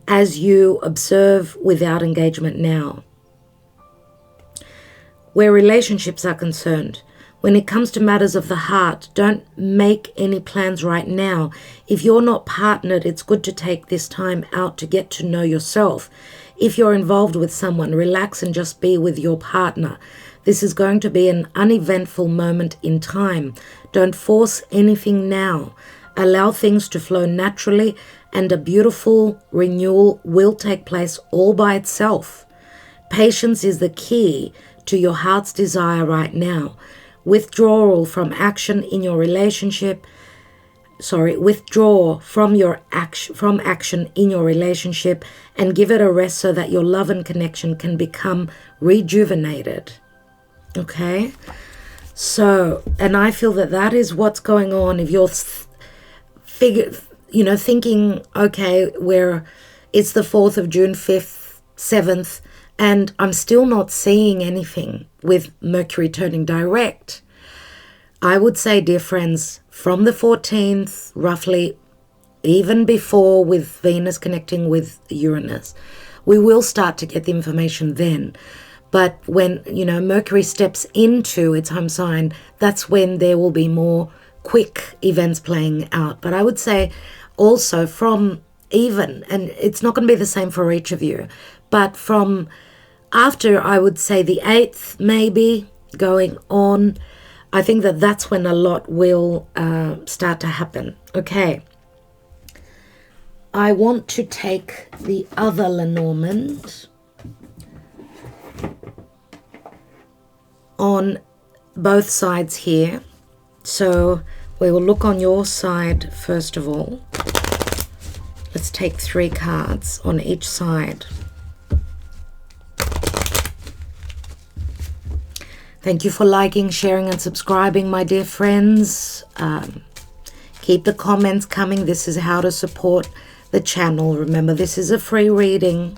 as you observe without engagement now. Where relationships are concerned, when it comes to matters of the heart, don't make any plans right now. If you're not partnered, it's good to take this time out to get to know yourself. If you're involved with someone, relax and just be with your partner. This is going to be an uneventful moment in time. Don't force anything now. Allow things to flow naturally, and a beautiful renewal will take place all by itself. Patience is the key to your heart's desire right now. Withdrawal from action in your relationship. Withdraw from action in your relationship and give it a rest so that your love and connection can become rejuvenated. Okay? So, and I feel that is what's going on. If you're thinking, okay, it's the 4th of June, 5th, 7th, and I'm still not seeing anything with Mercury turning direct. I would say, dear friends, from the 14th, roughly, even before with Venus connecting with Uranus, we will start to get the information then. But when, Mercury steps into its home sign, that's when there will be more quick events playing out. But I would say also from even, and it's not going to be the same for each of you, but from after, I would say the 8th maybe going on, I think that's when a lot will start to happen. Okay. I want to take the other Lenormand on both sides here. So we will look on your side first of all. Let's take 3 cards on each side. Thank you for liking, sharing, and subscribing, my dear friends. Keep the comments coming. This is how to support the channel. Remember, this is a free reading.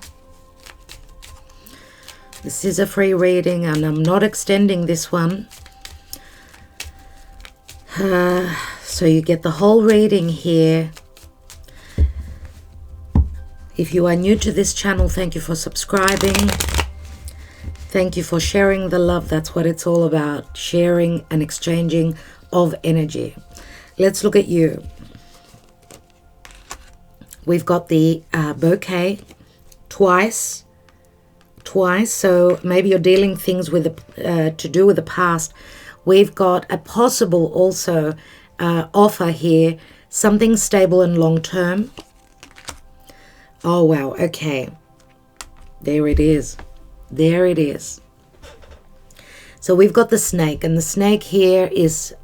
This is a free reading, and I'm not extending this one. So you get the whole reading here. If you are new to this channel, thank you for subscribing. Thank you for sharing the love. That's what it's all about. Sharing and exchanging of energy. Let's look at you. We've got the bouquet twice. So maybe you're dealing things with to do with the past. We've got a possible also offer here. Something stable and long term. Oh, wow. Okay. There it is. There it is. So we've got the snake, and the snake here is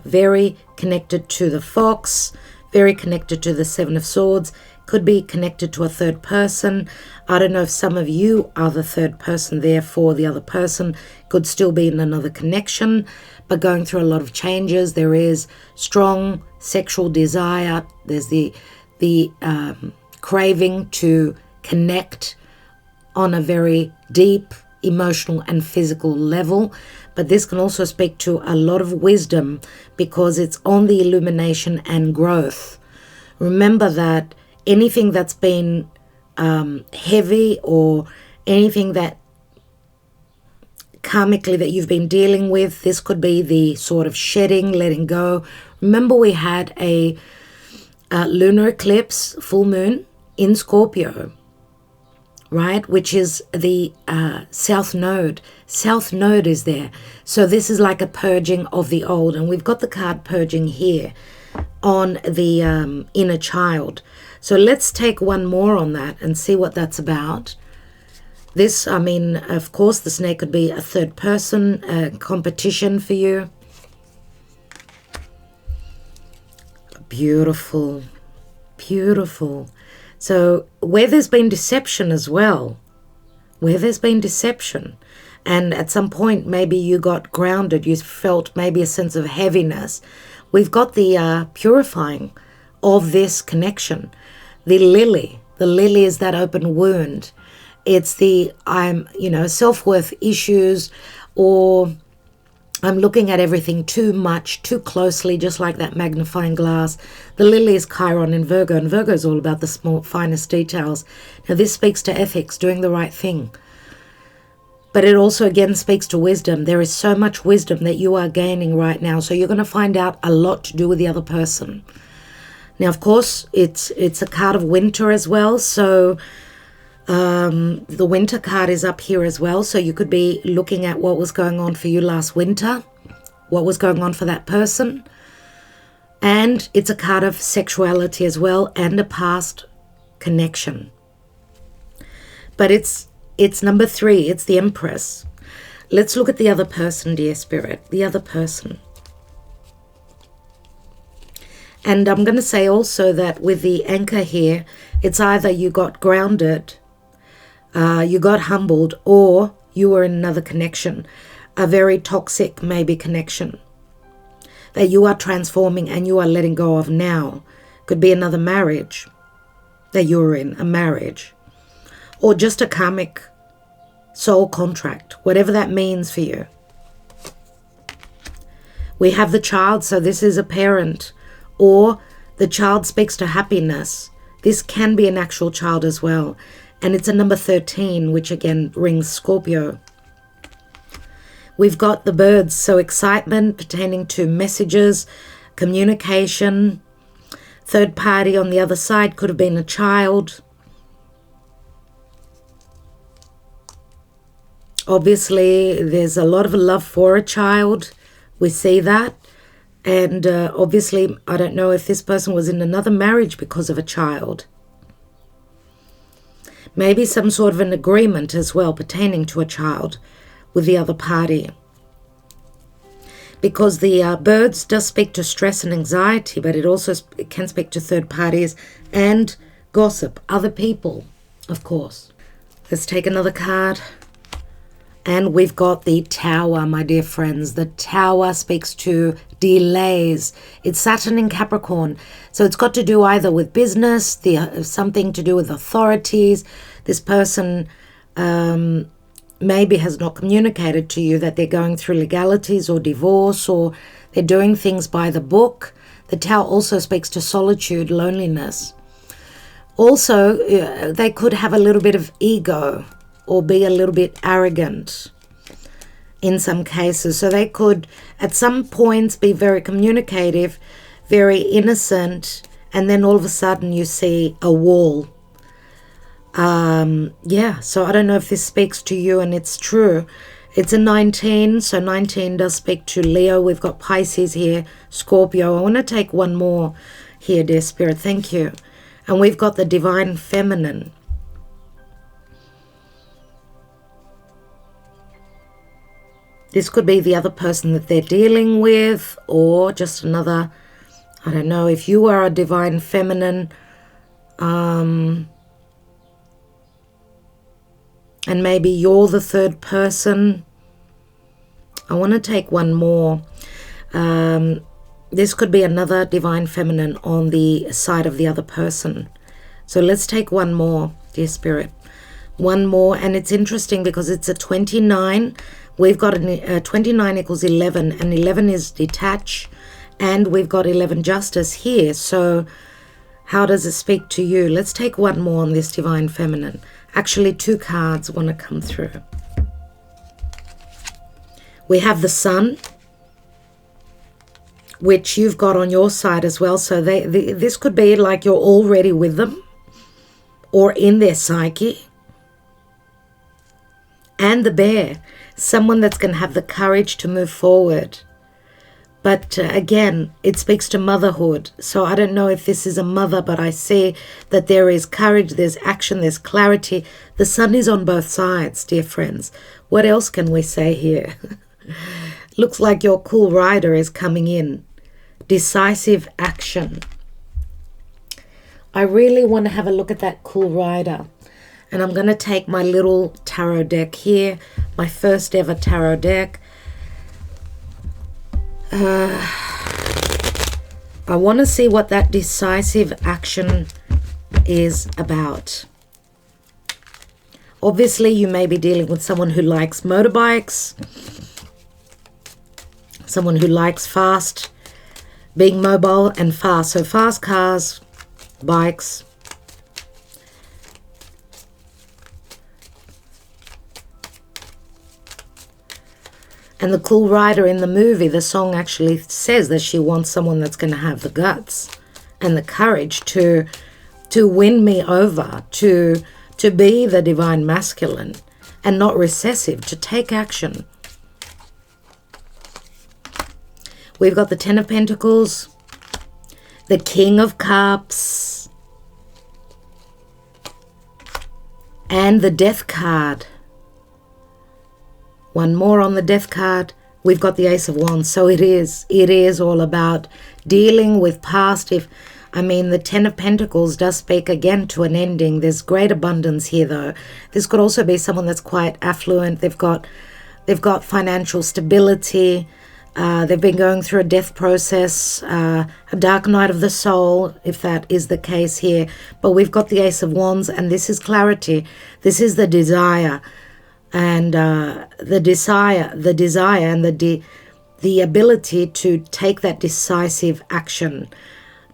very connected to the fox, very connected to the 7 of Swords, Could be connected to a third person. I don't know if some of you are the third person, therefore the other person could still be in another connection, but going through a lot of changes. There is strong sexual desire. There's the craving to connect on a very deep emotional and physical level. But this can also speak to a lot of wisdom because it's on the illumination and growth. Remember that anything that's been heavy or anything that karmically that you've been dealing with, this could be the sort of shedding, letting go. Remember we had a lunar eclipse, full moon in Scorpio, right? Which is the South Node. South Node is there. So this is like a purging of the old. And we've got the card purging here on the inner child. So let's take one more on that and see what that's about. This, I mean, of course, the snake could be a third person, competition for you. Beautiful, beautiful. So where there's been deception as well, where there's been deception, and at some point maybe you got grounded, you felt maybe a sense of heaviness, we've got the purifying of this connection. The lily is that open wound. It's the self-worth issues, or I'm looking at everything too much, too closely, just like that magnifying glass. The lily is Chiron in Virgo, and Virgo is all about the small, finest details. Now, this speaks to ethics, doing the right thing. But it also, again, speaks to wisdom. There is so much wisdom that you are gaining right now, so you're going to find out a lot to do with the other person. Now, of course, it's a card of winter as well, so the winter card is up here as well, so you could be looking at what was going on for you last winter, what was going on for that person. And it's a card of sexuality as well, and a past connection. But it's number 3, it's the Empress. Let's look at the other person, dear Spirit, the other person. And I'm going to say also that with the anchor here, it's either you got grounded, you got humbled, or you were in another connection, a very toxic maybe connection that you are transforming and you are letting go of now. Could be another marriage that you're in, a marriage, or just a karmic soul contract, whatever that means for you. We have the child, so this is a parent, or the child speaks to happiness. This can be an actual child as well. And it's a number 13, which again rings Scorpio. We've got the birds, so excitement pertaining to messages, communication. Third party on the other side could have been a child. Obviously, there's a lot of love for a child. We see that. And obviously, I don't know if this person was in another marriage because of a child. Maybe some sort of an agreement as well pertaining to a child with the other party. Because the birds does speak to stress and anxiety, but it can speak to third parties and gossip, other people, of course. Let's take another card. And we've got the Tower, my dear friends. The Tower speaks to delays. It's Saturn in Capricorn. So it's got to do either with business, something to do with authorities. This person maybe has not communicated to you that they're going through legalities or divorce, or they're doing things by the book. The Tower also speaks to solitude, loneliness. Also, they could have a little bit of ego or be a little bit arrogant in some cases. So they could, at some points, be very communicative, very innocent, and then all of a sudden you see a wall. So I don't know if this speaks to you, and it's true. It's a 19, so 19 does speak to Leo. We've got Pisces here, Scorpio. I want to take one more here, dear Spirit. Thank you. And we've got the Divine Feminine. This could be the other person that they're dealing with, or just another, I don't know, if you are a Divine Feminine, And maybe you're the third person. I want to take one more. This could be another divine feminine on the side of the other person. So let's take one more, dear Spirit. One more, and it's interesting because it's a 29. We've got a 29 equals 11, and 11 is detach, and we've got 11 justice here. So how does it speak to you? Let's take one more on this divine feminine. Actually, 2 cards want to come through. We have the Sun, which you've got on your side as well. So this could be like you're already with them or in their psyche. And the Bear, someone that's going to have the courage to move forward. But again, it speaks to motherhood. So I don't know if this is a mother, but I see that there is courage, there's action, there's clarity. The Sun is on both sides, dear friends. What else can we say here? Looks like your cool rider is coming in. Decisive action. I really want to have a look at that cool rider. And I'm going to take my little tarot deck here, my first ever tarot deck. I want to see what that decisive action is about. Obviously, you may be dealing with someone who likes motorbikes, someone who likes fast, being mobile and fast. So fast cars, bikes. And the cool rider in the movie, the song actually says that she wants someone that's going to have the guts and the courage to win me over, to be the divine masculine and not recessive, to take action. We've got the 10 of Pentacles, the King of Cups, and the Death card. One more on the Death card. We've got the Ace of Wands. So it is all about dealing with past. The 10 of Pentacles does speak again to an ending. There's great abundance here, though. This could also be someone that's quite affluent. They've got financial stability. They've been going through a death process, a dark night of the soul, if that is the case here. But we've got the Ace of Wands, and this is clarity. This is the desire. And the desire and the ability to take that decisive action.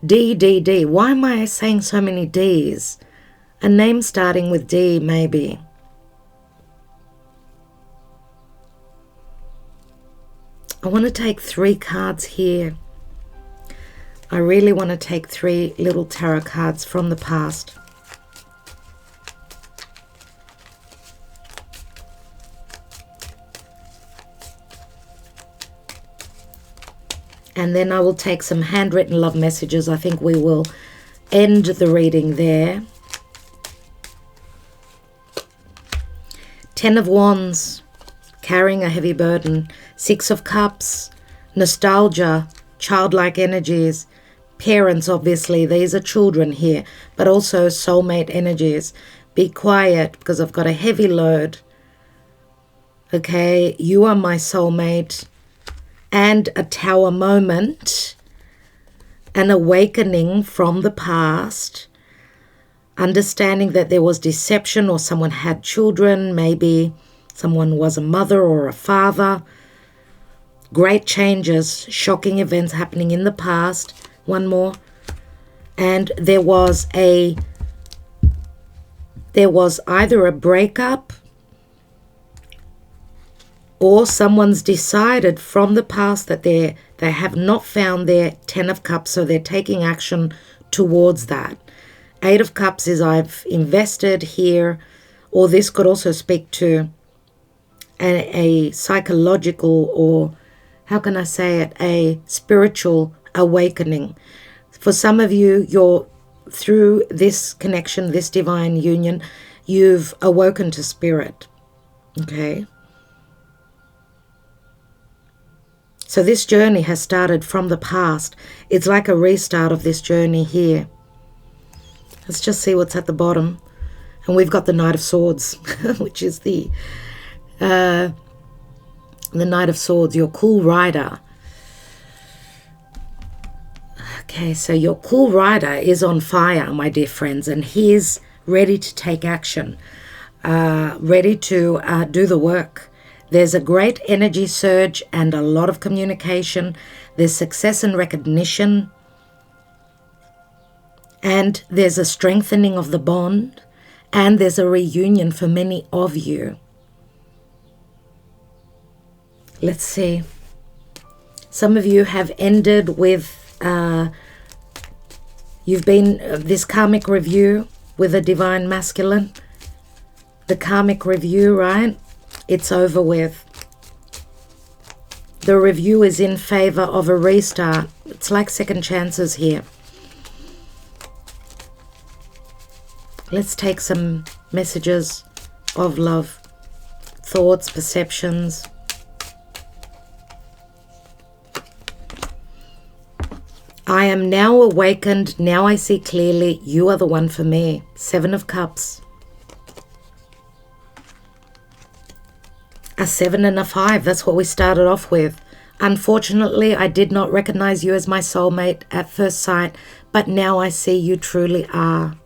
D. Why am I saying so many D's? A name starting with D, maybe. I want to take 3 cards here. I really want to take 3 little tarot cards from the past. And then I will take some handwritten love messages. I think we will end the reading there. 10 of Wands, carrying a heavy burden. 6 of Cups, nostalgia, childlike energies. Parents, obviously, these are children here, but also soulmate energies. Be quiet because I've got a heavy load. Okay, you are my soulmate. And a Tower moment, an awakening from the past, understanding that there was deception or someone had children, maybe someone was a mother or a father. Great changes, shocking events happening in the past. One more. And there was either a breakup or someone's decided from the past that they have not found their 10 of Cups, so they're taking action towards that. 8 of Cups is I've invested here, or this could also speak to a psychological, or how can I say it, a spiritual awakening. For some of you, you're through this connection, this divine union, you've awoken to spirit, okay? So this journey has started from the past. It's like a restart of this journey here. Let's just see what's at the bottom. And we've got the Knight of Swords, which is the Knight of Swords, your cool rider. Okay, so your cool rider is on fire, my dear friends, and he's ready to take action, ready to do the work. There's a great energy surge and a lot of communication. There's success and recognition. And there's a strengthening of the bond. And there's a reunion for many of you. Let's see. Some of you have ended with, you've been this karmic review with a divine masculine. The karmic review, right? It's over with. The review is in favor of a restart. It's like second chances here. Let's take some messages of love, thoughts, perceptions. I am now awakened. Now I see clearly. You are the one for me. 7 of Cups. A 7 and a 5. That's what we started off with. Unfortunately, I did not recognize you as my soulmate at first sight, but now I see you truly are.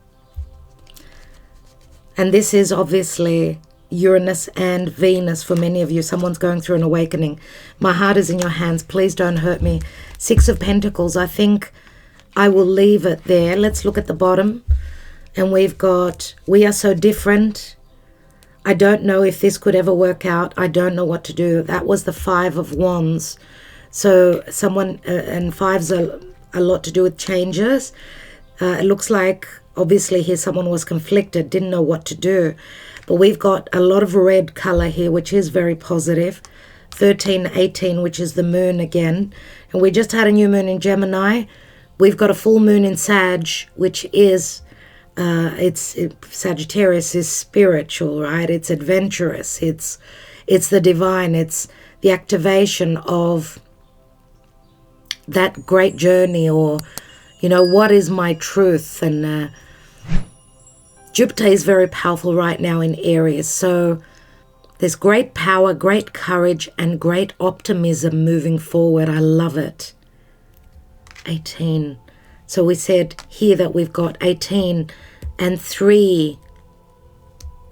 And this is obviously Uranus and Venus for many of you. Someone's going through an awakening. My heart is in your hands. Please don't hurt me. 6 of Pentacles. I think I will leave it there. Let's look at the bottom. And we've got, we are so different. I don't know if this could ever work out. I don't know what to do. That was the 5 of Wands. So someone, and 5's a lot to do with changes. It looks like, obviously here someone was conflicted, didn't know what to do. But we've got a lot of red color here, which is very positive. 13, 18, which is the moon again. And we just had a new moon in Gemini. We've got a full moon in Sag, which is, Sagittarius is spiritual, right? It's adventurous. It's the divine. It's the activation of that great journey, or, you know, what is my truth? And Jupiter is very powerful right now in Aries. So there's great power, great courage, and great optimism moving forward. I love it. 18. So we said here that we've got 18 and 3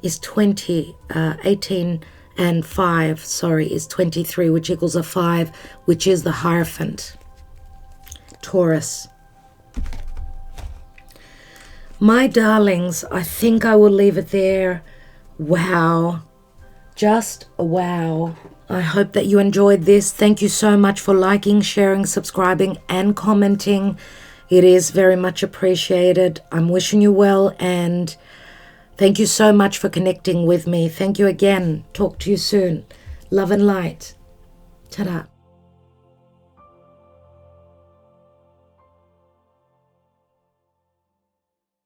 is 20. 18 and 5, is 23, which equals a 5, which is the Hierophant. Taurus. My darlings, I think I will leave it there. Wow. Just wow. I hope that you enjoyed this. Thank you so much for liking, sharing, subscribing, and commenting. It is very much appreciated. I'm wishing you well, and thank you so much for connecting with me. Thank you again. Talk to you soon. Love and light. Ta-da.